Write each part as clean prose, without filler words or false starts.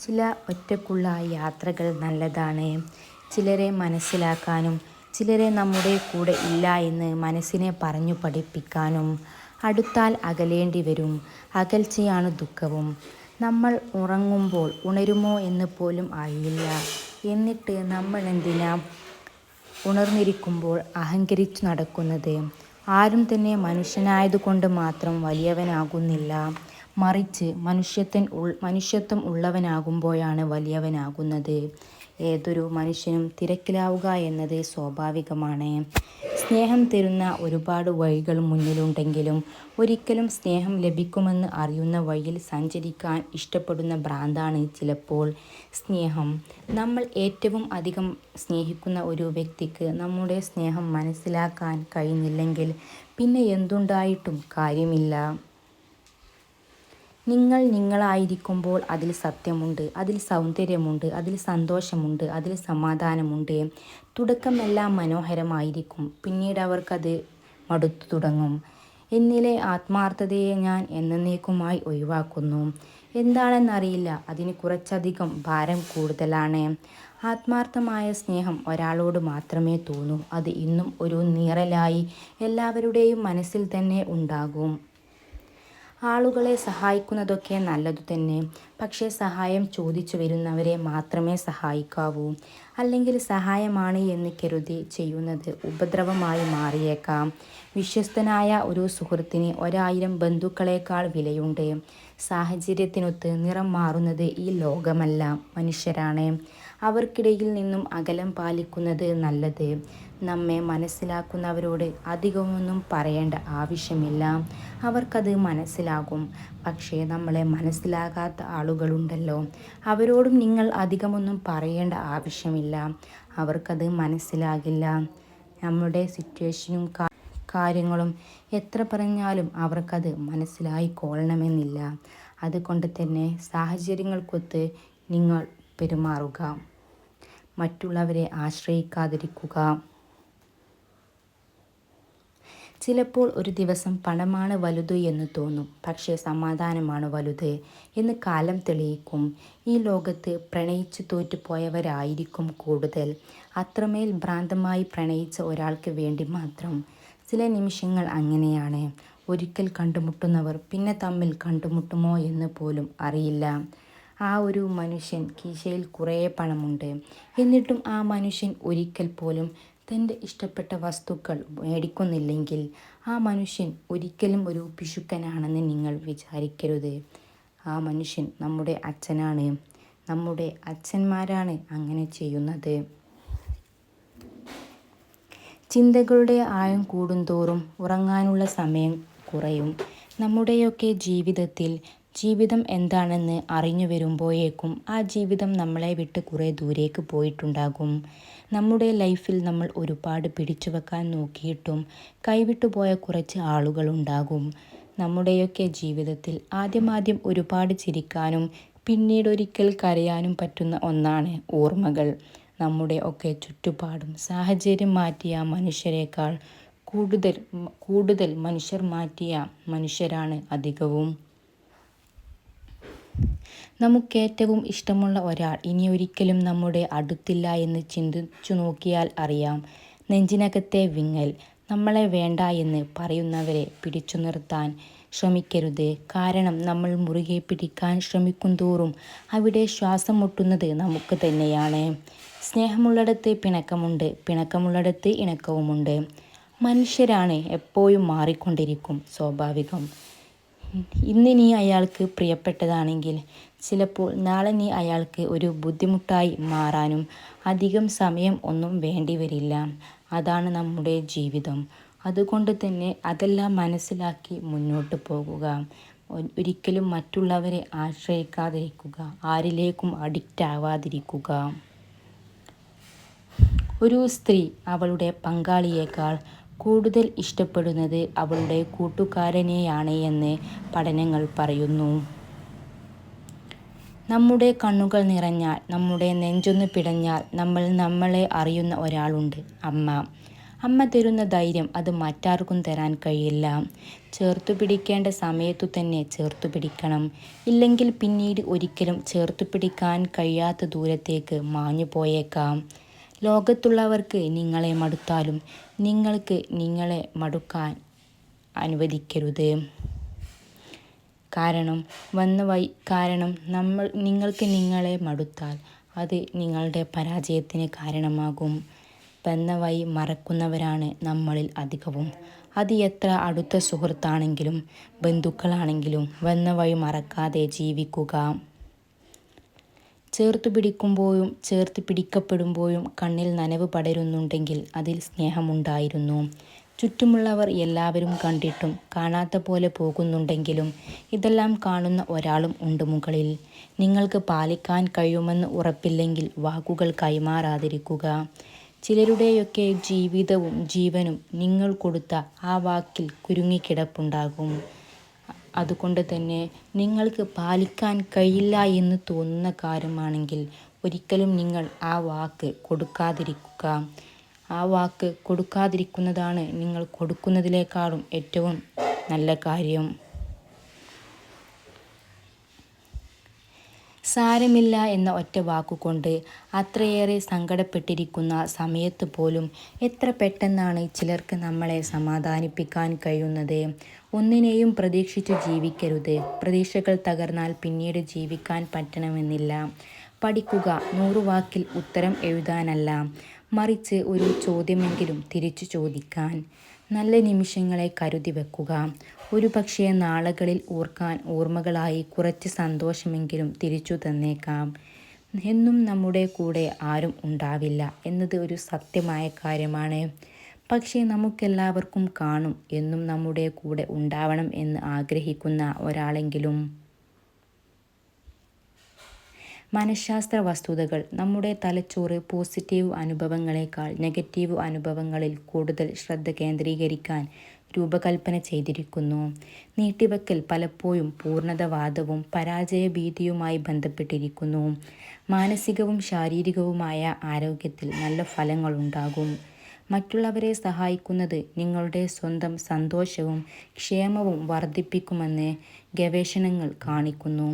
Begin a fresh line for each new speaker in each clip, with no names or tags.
ചില ഒറ്റയ്ക്കുള്ള യാത്രകൾ നല്ലതാണ്. ചിലരെ മനസ്സിലാക്കാനും ചിലരെ നമ്മുടെ കൂടെ ഇല്ല എന്ന് മനസ്സിനെ പറഞ്ഞു പഠിപ്പിക്കാനും. അടുത്താൽ അകലേണ്ടി വരും. അകൽച്ചയാണ് ദുഃഖവും. നമ്മൾ ഉറങ്ങുമ്പോൾ ഉണരുമോ എന്ന് പോലും അറിയില്ല. എന്നിട്ട് നമ്മളെന്തിനാ ഉണർന്നിരിക്കുമ്പോൾ അഹങ്കരിച്ചു നടക്കുന്നത്? ആരും തന്നെ മനുഷ്യനായതുകൊണ്ട് മാത്രം വലിയവനാകുന്നില്ല. മറിച്ച് മനുഷ്യത്വം ഉള്ളവനാകുമ്പോഴാണ് വലിയവനാകുന്നത്. ഏതൊരു മനുഷ്യനും തിരക്കിലാവുക എന്നത് സ്വാഭാവികമാണ്. സ്നേഹം തരുന്ന ഒരുപാട് വഴികൾ മുന്നിലുണ്ടെങ്കിലും ഒരിക്കലും സ്നേഹം ലഭിക്കുമെന്ന് അറിയുന്ന വഴിയിൽ സഞ്ചരിക്കാൻ ഇഷ്ടപ്പെടുന്ന ഭ്രാന്താണ് ചിലപ്പോൾ സ്നേഹം. നമ്മൾ ഏറ്റവും അധികം സ്നേഹിക്കുന്ന ഒരു വ്യക്തിക്ക് നമ്മുടെ സ്നേഹം മനസ്സിലാക്കാൻ കഴിയുന്നില്ലെങ്കിൽ പിന്നെ എന്തുണ്ടായിട്ടും കാര്യമില്ല. നിങ്ങൾ നിങ്ങളായിരിക്കുമ്പോൾ അതിൽ സത്യമുണ്ട്, അതിൽ സൗന്ദര്യമുണ്ട്, അതിൽ സന്തോഷമുണ്ട്, അതിൽ സമാധാനമുണ്ട്. തുടക്കമെല്ലാം മനോഹരമായിരിക്കും, പിന്നീട് അവർക്കത് മടുത്തു തുടങ്ങും. എന്നിലെ ആത്മാർത്ഥതയെ ഞാൻ എന്നേക്കുമായി ഒഴിവാക്കുന്നു. എന്താണെന്നറിയില്ല, അതിന് കുറച്ചധികം ഭാരം കൂടുതലാണ്. ആത്മാർത്ഥമായ സ്നേഹം ഒരാളോട് മാത്രമേ തോന്നൂ. അത് ഇന്നും ഒരു നിറലായി എല്ലാവരുടെയും മനസ്സിൽ തന്നെ ഉണ്ടാകും. ആളുകളെ സഹായിക്കുന്നതൊക്കെ നല്ലതു തന്നെ. പക്ഷേ സഹായം ചോദിച്ചു വരുന്നവരെ മാത്രമേ സഹായിക്കാവൂ. അല്ലെങ്കിൽ സഹായമാണ് എന്ന് കരുതി ചെയ്യുന്നത് ഉപദ്രവമായി മാറിയേക്കാം. വിശ്വസ്തനായ ഒരു സുഹൃത്തിന് 1000 ബന്ധുക്കളേക്കാൾ വിലയുണ്ട്. സാഹചര്യത്തിനൊത്ത് നിറം മാറുന്നത് ഈ ലോകമല്ല, മനുഷ്യരാണ്. അവർക്കിടയിൽ നിന്നും അകലം പാലിക്കുന്നത് നല്ലത്. നമ്മെ മനസ്സിലാക്കുന്നവരോട് അധികമൊന്നും പറയേണ്ട ആവശ്യമില്ല. അവർക്കത് മനസ്സിലാകും. പക്ഷേ നമ്മളെ മനസ്സിലാകാത്ത ആളുകളുണ്ടല്ലോ, അവരോടും നിങ്ങൾ അധികമൊന്നും പറയേണ്ട ആവശ്യമില്ല. അവർക്കത് മനസ്സിലാകില്ല. നമ്മുടെ സിറ്റുവേഷനും കാര്യങ്ങളും എത്ര പറഞ്ഞാലും അവർക്കത് മനസ്സിലായിക്കൊള്ളണമെന്നില്ല. അതുകൊണ്ട് തന്നെ സാഹചര്യങ്ങൾക്കൊത്ത് നിങ്ങൾ പെരുമാറുക. മറ്റുള്ളവരെ ആശ്രയിക്കാതിരിക്കുക. ചിലപ്പോൾ ഒരു ദിവസം പണമാണ് വലുത് എന്ന് തോന്നും. പക്ഷേ സമാധാനമാണ് വലുത് എന്ന് കാലം തെളിയിക്കും. ഈ ലോകത്ത് പ്രണയിച്ച് തോറ്റുപോയവരായിരിക്കും കൂടുതൽ. അത്രമേൽ ഭ്രാന്തമായി പ്രണയിച്ച ഒരാൾക്ക് വേണ്ടി മാത്രം. ചില നിമിഷങ്ങൾ അങ്ങനെയാണ്. ഒരിക്കൽ കണ്ടുമുട്ടുന്നവർ പിന്നെ തമ്മിൽ കണ്ടുമുട്ടുമോ എന്ന് പോലും അറിയില്ല. ആ ഒരു മനുഷ്യൻ കീശയിൽ കുറേ പണമുണ്ട്. എന്നിട്ടും ആ മനുഷ്യൻ ഒരിക്കൽ പോലും തൻ്റെ ഇഷ്ടപ്പെട്ട വസ്തുക്കൾ മേടിക്കുന്നില്ലെങ്കിൽ ആ മനുഷ്യൻ ഒരിക്കലും ഒരു പിശുക്കനാണെന്ന് നിങ്ങൾ വിചാരിക്കരുത്. ആ മനുഷ്യൻ നമ്മുടെ അച്ഛനാണ്. നമ്മുടെ അച്ഛന്മാരാണ് അങ്ങനെ ചെയ്യുന്നത്. ചിന്തകളുടെ ആഴം കൂടുന്തോറും ഉറങ്ങാനുള്ള സമയം കുറയും. നമ്മുടെയൊക്കെ ജീവിതം എന്താണെന്ന് അറിഞ്ഞു വരുമ്പോഴേക്കും ആ ജീവിതം നമ്മളെ വിട്ട് കുറേ ദൂരേക്ക് പോയിട്ടുണ്ടാകും. നമ്മുടെ ലൈഫിൽ നമ്മൾ ഒരുപാട് പിടിച്ചു വെക്കാൻ നോക്കിയിട്ടും കൈവിട്ടുപോയ കുറച്ച് ആളുകളുണ്ടാകും. നമ്മുടെയൊക്കെ ജീവിതത്തിൽ ആദ്യം ഒരുപാട് ചിരിക്കാനും പിന്നീടൊരിക്കൽ കരയാനും പറ്റുന്ന ഒന്നാണ് ഓർമ്മകൾ. നമ്മുടെ ഒക്കെ ചുറ്റുപാടും സാഹചര്യം മാറ്റിയ മനുഷ്യരെക്കാൾ കൂടുതൽ മനുഷ്യർ മാറ്റിയ മനുഷ്യരാണ് അധികവും. നമുക്കേറ്റവും ഇഷ്ടമുള്ള ഒരാൾ ഇനിയൊരിക്കലും നമ്മുടെ അടുത്തില്ല എന്ന് ചിന്തിച്ചു നോക്കിയാൽ അറിയാം. നെഞ്ചിനകത്തെ വിങ്ങൽ. നമ്മളെ വേണ്ട എന്ന് പറയുന്നവരെ പിടിച്ചു നിർത്താൻ ശ്രമിക്കരുത്. കാരണം നമ്മൾ മുറുകെ പിടിക്കാൻ ശ്രമിക്കുന്തോറും അവിടെ ശ്വാസം മുട്ടുന്നത് നമുക്ക് തന്നെയാണ്. സ്നേഹമുള്ളിടത്ത് പിണക്കമുണ്ട്, പിണക്കമുള്ളിടത്ത് ഇണക്കവുമുണ്ട്. മനുഷ്യരാണ്, എപ്പോഴും മാറിക്കൊണ്ടിരിക്കും, സ്വാഭാവികം. ഇന്ന് നീ അയാൾക്ക് പ്രിയപ്പെട്ടതാണെങ്കിൽ ചിലപ്പോൾ നാളെ നീ അയാൾക്ക് ഒരു ബുദ്ധിമുട്ടായി മാറാനും അധികം സമയം ഒന്നും വേണ്ടി വരില്ല. അതാണ് നമ്മുടെ ജീവിതം. അതുകൊണ്ട് തന്നെ അതെല്ലാം മനസ്സിലാക്കി മുന്നോട്ട് പോകുക. ഒരിക്കലും മറ്റുള്ളവരെ ആശ്രയിക്കാതിരിക്കുക. ആരിലേക്കും അഡിക്റ്റ് ആവാതിരിക്കുക. ഒരു സ്ത്രീ അവളുടെ പങ്കാളിയേക്കാൾ കൂടുതൽ ഇഷ്ടപ്പെടുന്നത് അവളുടെ കൂട്ടുകാരനെയാണ് എന്ന് പഠനങ്ങൾ പറയുന്നു. നമ്മുടെ കണ്ണുകൾ നിറഞ്ഞാൽ, നമ്മുടെ നെഞ്ചൊന്ന് പിടഞ്ഞാൽ നമ്മളെ അറിയുന്ന ഒരാളുണ്ട്, അമ്മ. അമ്മ തരുന്ന ധൈര്യം അത് മറ്റാർക്കും തരാൻ കഴിയില്ല. ചേർത്തു പിടിക്കേണ്ട സമയത്തു തന്നെ ചേർത്തു പിടിക്കണം. ഇല്ലെങ്കിൽ പിന്നീട് ഒരിക്കലും ചേർത്തു പിടിക്കാൻ കഴിയാത്ത ദൂരത്തേക്ക് മാഞ്ഞു പോയേക്കാം. ലോകത്തുള്ളവർക്ക് നിങ്ങളെ മടുത്താലും നിങ്ങൾക്ക് നിങ്ങളെ മടുക്കാൻ അനുവദിക്കരുത്. കാരണം നിങ്ങൾക്ക് നിങ്ങളെ മടുത്താൽ അത് നിങ്ങളുടെ പരാജയത്തിന് കാരണമാകും. വന്ന വഴി മറക്കുന്നവരാണ് നമ്മളിൽ അധികവും. അത് എത്ര അടുത്ത സുഹൃത്താണെങ്കിലും ബന്ധുക്കളാണെങ്കിലും വന്ന വഴി മറക്കാതെ ജീവിക്കുക. ചേർത്തു പിടിക്കുമ്പോഴും ചേർത്ത് പിടിക്കപ്പെടുമ്പോഴും കണ്ണിൽ നനവ് പടരുന്നുണ്ടെങ്കിൽ അതിൽ സ്നേഹമുണ്ടായിരുന്നു. ചുറ്റുമുള്ളവർ എല്ലാവരും കണ്ടിട്ടും കാണാത്ത പോലെ പോകുന്നുണ്ടെങ്കിലും ഇതെല്ലാം കാണുന്ന ഒരാളും ഉണ്ട് മുകളിൽ. നിങ്ങൾക്ക് പാലിക്കാൻ കഴിയുമെന്ന് ഉറപ്പില്ലെങ്കിൽ വാക്കുകൾ കൈമാറാതിരിക്കുക. ചിലരുടെയൊക്കെ ജീവിതവും ജീവനും നിങ്ങൾ കൊടുത്ത ആ വാക്കിൽ കുരുങ്ങിക്കിടപ്പുണ്ടാകും. അതുകൊണ്ട് തന്നെ നിങ്ങൾക്ക് പാലിക്കാൻ കഴിയില്ല എന്ന് തോന്നുന്ന കാര്യമാണെങ്കിൽ ഒരിക്കലും നിങ്ങൾ ആ വാക്ക് കൊടുക്കാതിരിക്കുക. ആ വാക്ക് കൊടുക്കാതിരിക്കുന്നതാണ് നിങ്ങൾ കൊടുക്കുന്നതിനേക്കാളും ഏറ്റവും നല്ല കാര്യം. സാരമില്ല എന്ന ഒറ്റ വാക്കുകൊണ്ട് അത്രയേറെ സങ്കടപ്പെട്ടിരിക്കുന്ന സമയത്ത് പോലും എത്ര പെട്ടെന്നാണ് ചിലർക്ക് നമ്മളെ സമാധാനിപ്പിക്കാൻ കഴിയുന്നത്. ഒന്നിനെയും പ്രതീക്ഷിച്ചു ജീവിക്കരുത്. പ്രതീക്ഷകൾ തകർന്നാൽ പിന്നീട് ജീവിക്കാൻ പറ്റണമെന്നില്ല. പഠിക്കുക 100 വാക്കിൽ ഉത്തരം എഴുതാനല്ല, മറിച്ച് ഒരു ചോദ്യമെങ്കിലും തിരിച്ചു ചോദിക്കാൻ. നല്ല നിമിഷങ്ങളെ കരുതി വെക്കുക. ഒരുപക്ഷേ നാളുകളിൽ ഓർക്കാൻ ഓർമ്മകളായി കുറച്ച് സന്തോഷമെങ്കിലും തിരിച്ചു തന്നേക്കാം. എന്നും നമ്മുടെ കൂടെ ആരും ഉണ്ടാവില്ല എന്നത് ഒരു സത്യമായ കാര്യമാണ്. പക്ഷേ നമുക്കെല്ലാവർക്കും കാണും എന്നും നമ്മുടെ കൂടെ ഉണ്ടാവണം എന്ന് ആഗ്രഹിക്കുന്ന ഒരാളെങ്കിലും. മനഃശാസ്ത്ര വസ്തുതകൾ നമ്മുടെ തലച്ചോറ് പോസിറ്റീവ് അനുഭവങ്ങളെക്കാൾ നെഗറ്റീവ് അനുഭവങ്ങളിൽ കൂടുതൽ ശ്രദ്ധ കേന്ദ്രീകരിക്കാൻ രൂപകൽപ്പന ചെയ്തിരിക്കുന്നു. നീട്ടിവെക്കൽ പലപ്പോഴും പൂർണ്ണതവാദവും പരാജയഭീതിയുമായി ബന്ധപ്പെട്ടിരിക്കുന്നു. മാനസികവും ശാരീരികവുമായ ആരോഗ്യത്തിൽ നല്ല ഫലങ്ങളുണ്ടാകും. മറ്റുള്ളവരെ സഹായിക്കുന്നത് നിങ്ങളുടെ സ്വന്തം സന്തോഷവും ക്ഷേമവും വർദ്ധിപ്പിക്കുമെന്ന് ഗവേഷണങ്ങൾ കാണിക്കുന്നു.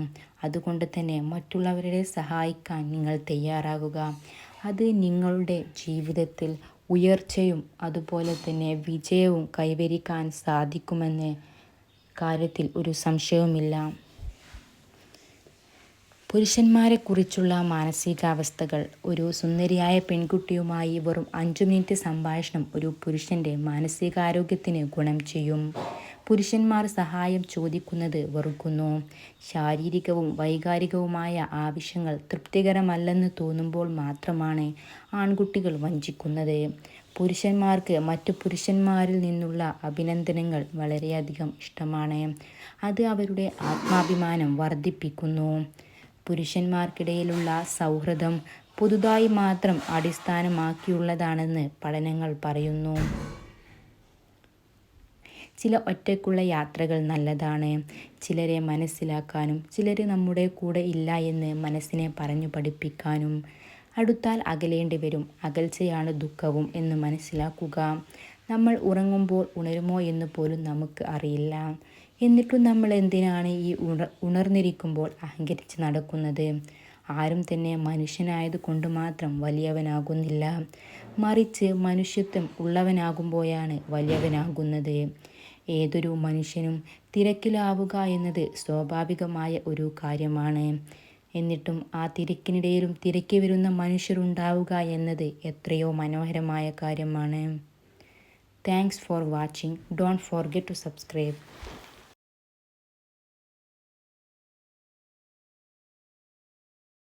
അതുകൊണ്ട് തന്നെ മറ്റുള്ളവരെ സഹായിക്കാൻ നിങ്ങൾ തയ്യാറാകുക. അത് നിങ്ങളുടെ ജീവിതത്തിൽ ഉയർച്ചയും അതുപോലെ തന്നെ വിജയവും കൈവരിക്കാൻ സാധിക്കുമെന്ന കാര്യത്തിൽ ഒരു സംശയവുമില്ല. പുരുഷന്മാരെക്കുറിച്ചുള്ള മാനസികാവസ്ഥകൾ. ഒരു സുന്ദരിയായ പെൺകുട്ടിയുമായി വെറും 5 മിനിറ്റ് സംഭാഷണം ഒരു പുരുഷൻ്റെ മാനസികാരോഗ്യത്തിന് ഗുണം ചെയ്യും. പുരുഷന്മാർ സഹായം ചോദിക്കുന്നത് വെറുക്കുന്നു. ശാരീരികവും വൈകാരികവുമായ ആവശ്യങ്ങൾ തൃപ്തികരമല്ലെന്ന് തോന്നുമ്പോൾ മാത്രമാണ് ആൺകുട്ടികൾ വഞ്ചിക്കുന്നത്. പുരുഷന്മാർക്ക് മറ്റു പുരുഷന്മാരിൽ നിന്നുള്ള അഭിനന്ദനങ്ങൾ വളരെയധികം ഇഷ്ടമാണ്. അത് അവരുടെ ആത്മാഭിമാനം വർദ്ധിപ്പിക്കുന്നു. പുരുഷന്മാർക്കിടയിലുള്ള സൗഹൃദം പുതുതായി മാത്രം അടിസ്ഥാനമാക്കിയുള്ളതാണെന്ന് പഠനങ്ങൾ പറയുന്നു. ചില ഒറ്റയ്ക്കുള്ള യാത്രകൾ നല്ലതാണ്. ചിലരെ മനസ്സിലാക്കാനും ചിലർ നമ്മുടെ കൂടെ ഇല്ല എന്ന് മനസ്സിനെ പറഞ്ഞു പഠിപ്പിക്കാനും. അടുത്താൽ അകലേണ്ടി വരും. അകൽച്ചയാണ് ദുഃഖവും എന്ന് മനസ്സിലാക്കുക. നമ്മൾ ഉറങ്ങുമ്പോൾ ഉണരുമോ എന്ന് പോലും നമുക്ക് അറിയില്ല. എന്നിട്ടും നമ്മൾ എന്തിനാണ് ഈ ഉണർന്നിരിക്കുമ്പോൾ അഹങ്കരിച്ച് നടക്കുന്നത്? ആരും തന്നെ മനുഷ്യനായത് കൊണ്ട് മാത്രം വലിയവനാകുന്നില്ല. മറിച്ച് മനുഷ്യത്വം ഉള്ളവനാകുമ്പോഴാണ് വലിയവനാകുന്നത്. ഏതൊരു മനുഷ്യനും തിരക്കിലാവുക എന്നത് സ്വാഭാവികമായ ഒരു കാര്യമാണ്. എന്നിട്ടും ആ തിരക്കിനിടയിലും തിരക്കി വരുന്ന മനുഷ്യരുണ്ടാവുക എന്നത് എത്രയോ മനോഹരമായ കാര്യമാണ്. Thanks for watching. Don't forget to subscribe.